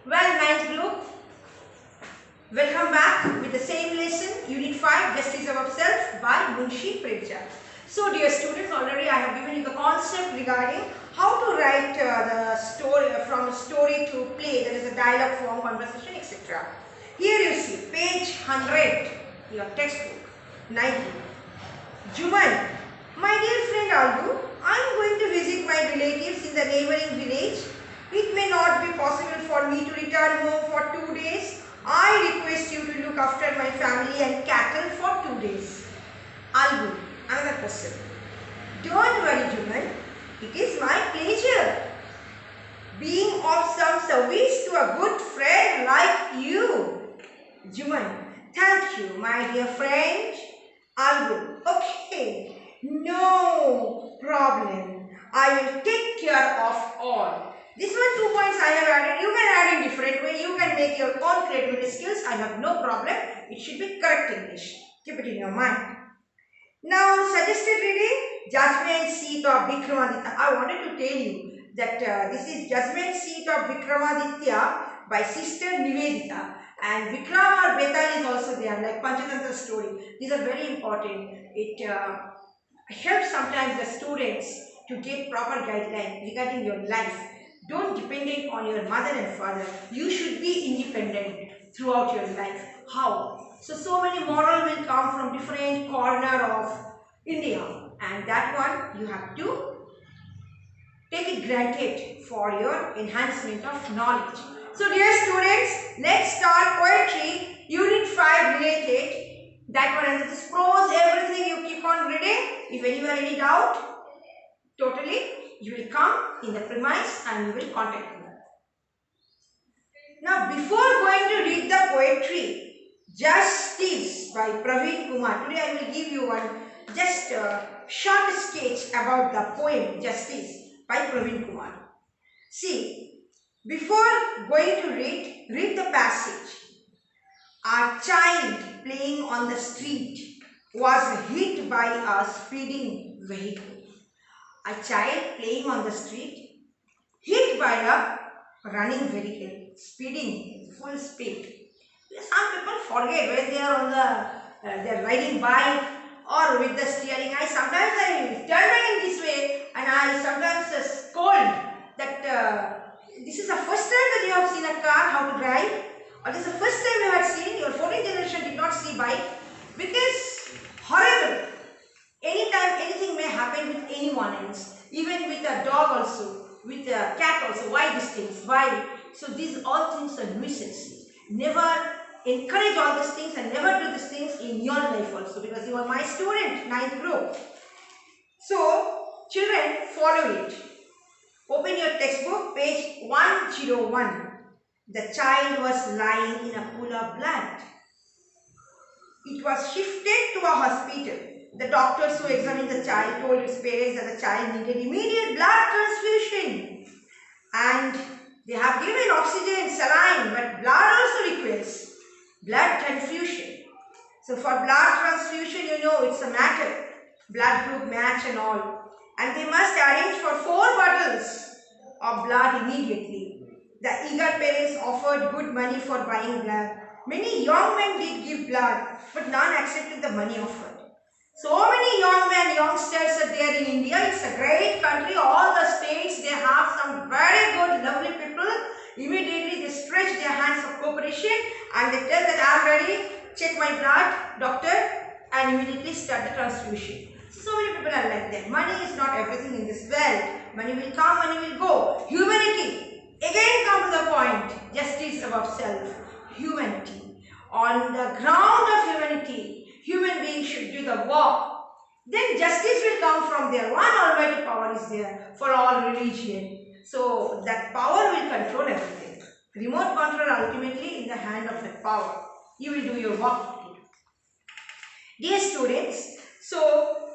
Well, ninth group, welcome back with the same lesson, Unit 5, Justice of Self by Munshi Premchand. So, dear students, already I have given you the concept regarding how to write the story from story to play, that is a dialogue form, conversation, etc. Here you see page 100, your textbook, ninth group. Juman, my dear friend Aldu, I am going to visit my relatives in the neighboring village. It may not be possible for me to return home for 2 days. I request you to look after my family and cattle for 2 days. Algu, another question. Don't worry, Juman. It is my pleasure being of some service to a good friend like you. Juman, thank you, my dear friend. Algu, okay, no problem. I will take care of all. This one 2 points I have added. You can add in different way. You can make your own creativity skills. I have no problem. It should be correct English. Keep it in your mind. Now, suggested reading, Judgment Seat of Vikramaditya. I wanted to tell you that this is Judgment Seat of Vikramaditya by Sister Nivedita. And Vikram or Betal is also there, like Panchatantra story. These are very important. It helps sometimes the students to get proper guidelines regarding your life. Don't depend on your mother and father. You should be independent throughout your life. How? So many moral will come from different corner of India, and that one you have to take it granted for your enhancement of knowledge. So dear students, let's start poetry, unit 5 related. That one is this prose, everything you keep on reading. If any doubt, totally you will come in the premise and you will contact me. Now before going to read the poetry, Justice by Praveen Kumar. Today I will give you one just short sketch about the poem Justice by Praveen Kumar. See, before going to read the passage. A child playing on the street was hit by a speeding vehicle. A child playing on the street hit by a running vehicle, speeding full speed. Some people forget when they are on the they are riding bike or with the steering. Sometimes I turn back in this way and I sometimes scold that this is the first time that you have seen a car how to drive, or this is the first time you have seen, your 14th generation did not see bike, because horrible. Anytime anything may happen with anyone else, even with a dog also, with a cat also. Why these things? Why? So these all things are nuisances. Never encourage all these things and never do these things in your life also, because you are my student, 9th group. So children, follow it. Open your textbook, page 101. The child was lying in a pool of blood. It was shifted to a hospital. The doctors who examined the child told his parents that the child needed immediate blood transfusion. And they have given oxygen, saline, but blood also requires blood transfusion. So for blood transfusion, you know it's a matter. Blood group match and all. And they must arrange for 4 bottles of blood immediately. The eager parents offered good money for buying blood. Many young men did give blood, but none accepted the money offered. So many young men, youngsters are there in India. It's a great country. All the states, they have some very good, lovely people. Immediately they stretch their hands of cooperation and they tell that I am ready, check my blood, doctor, and immediately start the transfusion. So many people are like that. Money is not everything in this world. Money will come, money will go. Humanity. Again come to the point. Justice above self. Humanity. On the ground of humanity, human beings should do the work. Then justice will come from there. One almighty power is there for all religion. So that power will control everything. Remote control ultimately in the hand of that power. You will do your work. Dear students, so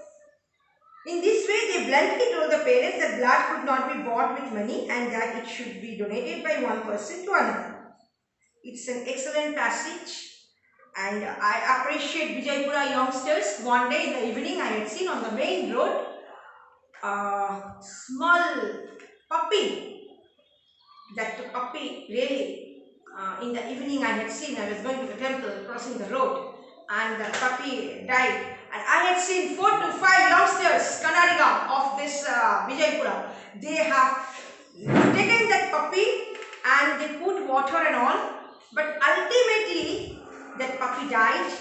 in this way they bluntly told the parents that blood could not be bought with money and that it should be donated by one person to another. It's an excellent passage. And I appreciate Vijaypura youngsters. One day in the evening I had seen on the main road a small puppy. That puppy really in the evening I had seen, I was going to the temple, crossing the road, and the puppy died. And I had seen 4 to 5 youngsters, Kannadiga, of this Vijaypura. They have taken that puppy and they put water and all, but ultimately that puppy died.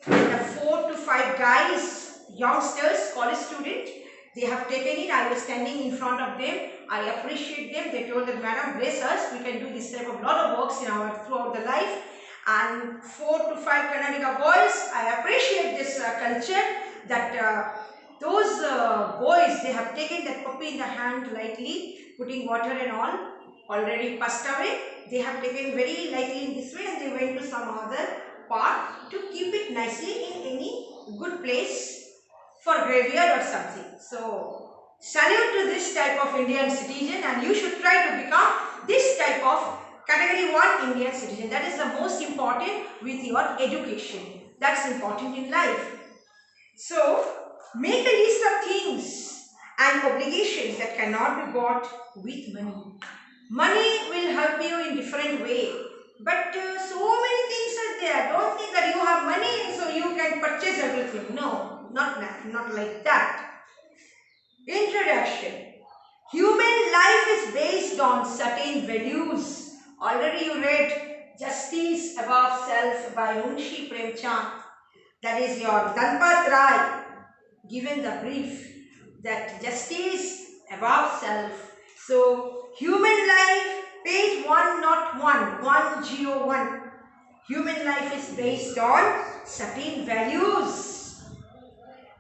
And the 4 to 5 guys, youngsters, college student, they have taken it. I was standing in front of them. I appreciate them. They told that, Madam, bless us. We can do this type of lot of works in our throughout the life. And 4 to 5 Kannadiga boys, I appreciate this culture that those boys, they have taken that puppy in the hand lightly, putting water and all, already passed away. They have taken very lightly in this way and they went to some other part to keep it nicely in any good place for graveyard or something. So, salute to this type of Indian citizen, and you should try to become this type of category 1 Indian citizen. That is the most important with your education. That's important in life. So, make a list of things and obligations that cannot be bought with money. Money will help you in different way. But so many things are there. Don't think that you have money and so you can purchase everything. No, not like that. Introduction. Human life is based on certain values. Already you read Justice Above Self by Munshi Premchand. That is your Dhanpat Rai given the brief that justice above self. So, human life, page 101. Human life is based on certain values.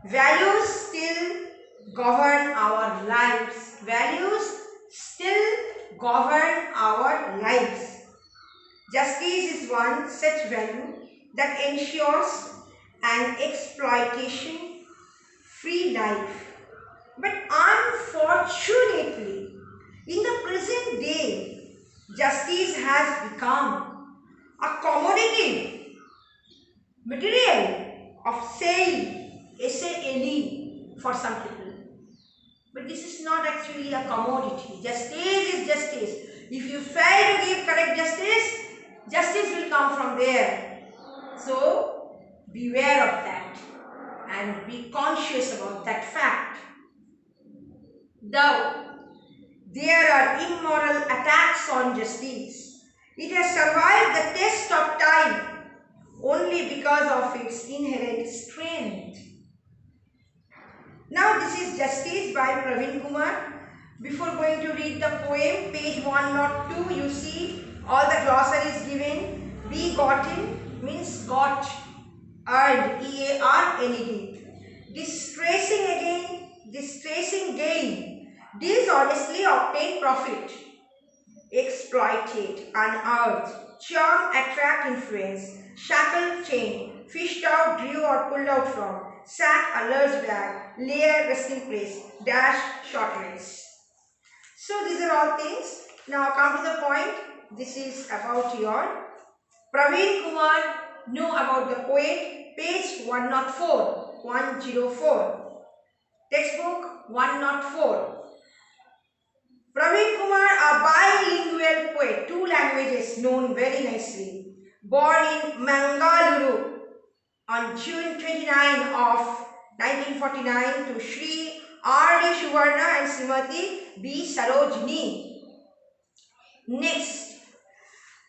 Values still govern our lives. Values still govern our lives. Justice is one such value that ensures an exploitation-free life. But unfortunately, in the present day, justice has become a commodity material of sale, SALE for some people. But this is not actually a commodity. Justice is justice. If you fail to give correct justice, justice will come from there. So, beware of that and be conscious about that fact. Though there are immoral attacks on justice, it has survived the test of time only because of its inherent strength. Now this is Justice by Praveen Kumar. Before going to read the poem, page 102, you see all the glossaries given. Be gotten means got, earned, EARNED. Distressing again, distressing gain, dishonestly obtained profit, exploited, unearthed, charm, attract, influence, shackle, chain, fished out, drew or pulled out from, sack, allures, bag, layer, resting place, dash, short race. So these are all things. Now come to the point. This is about your Praveen Kumar knew about the poet, page 104. Textbook 104. Praveen Kumar, a bilingual poet, 2 languages known very nicely, born in Mangaluru on June 29 of 1949 to Sri R.D. Suvarna and Srimati B. Sarojini. Next,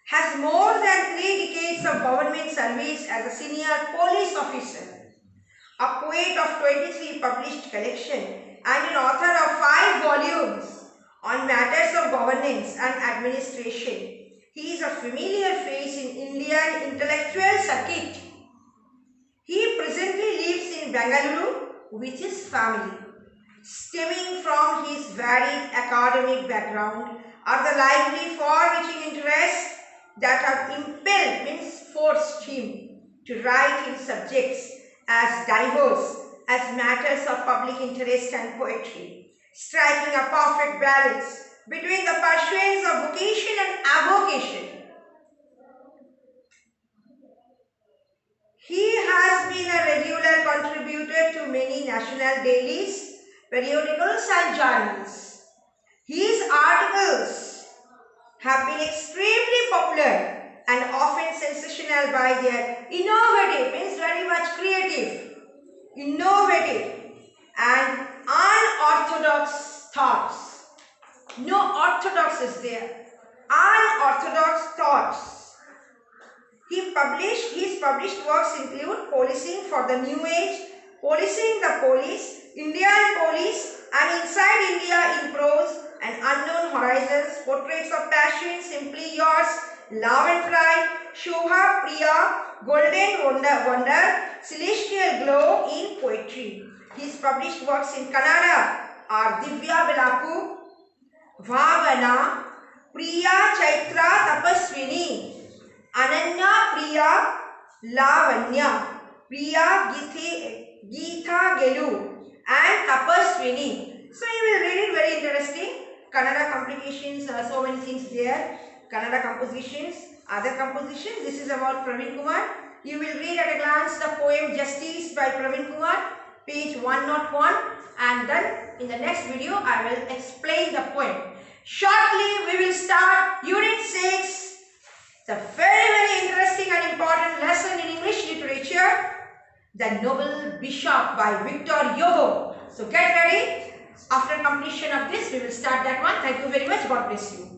has more than 3 decades of government service as a senior police officer, a poet of 23 published collection and an author of 5 volumes on matters of governance and administration. He is a familiar face in Indian intellectual circuit. He presently lives in Bengaluru with his family. Stemming from his varied academic background are the lively far-reaching interests that have impelled, means forced him to write in subjects as diverse as matters of public interest and poetry, striking a perfect balance between the pursuance of vocation and avocation. He has been a regular contributor to many national dailies, periodicals and journals. His articles have been extremely popular and often sensational by their innovative, means very much creative, innovative and unorthodox thoughts. No orthodox is there. Unorthodox thoughts. His published works include Policing for the New Age, Policing the Police, Indian Police, and Inside India in Prose and Unknown Horizons, Portraits of Passion, Simply Yours, Love and Pride, Shobha Priya, Golden Wonder, Celestial Glow in Poetry. His published works in Kannada are Divya Belaku, Bhavana, Priya Chaitra Tapaswini, Ananya Priya Lavanya, Priya Geetha Gelu, and Tapaswini. So you will read it, very interesting. Kannada complications, so many things there. Kannada compositions, other compositions. This is about Praveen Kumar. You will read at a glance the poem Justice by Praveen Kumar, page 101, and then in the next video I will explain the poem. Shortly we will start Unit 6. It's a very interesting and important lesson in English literature, The Noble Bishop by Victor Hugo. So get ready. After completion of this, we will start that one. Thank you very much. God bless you.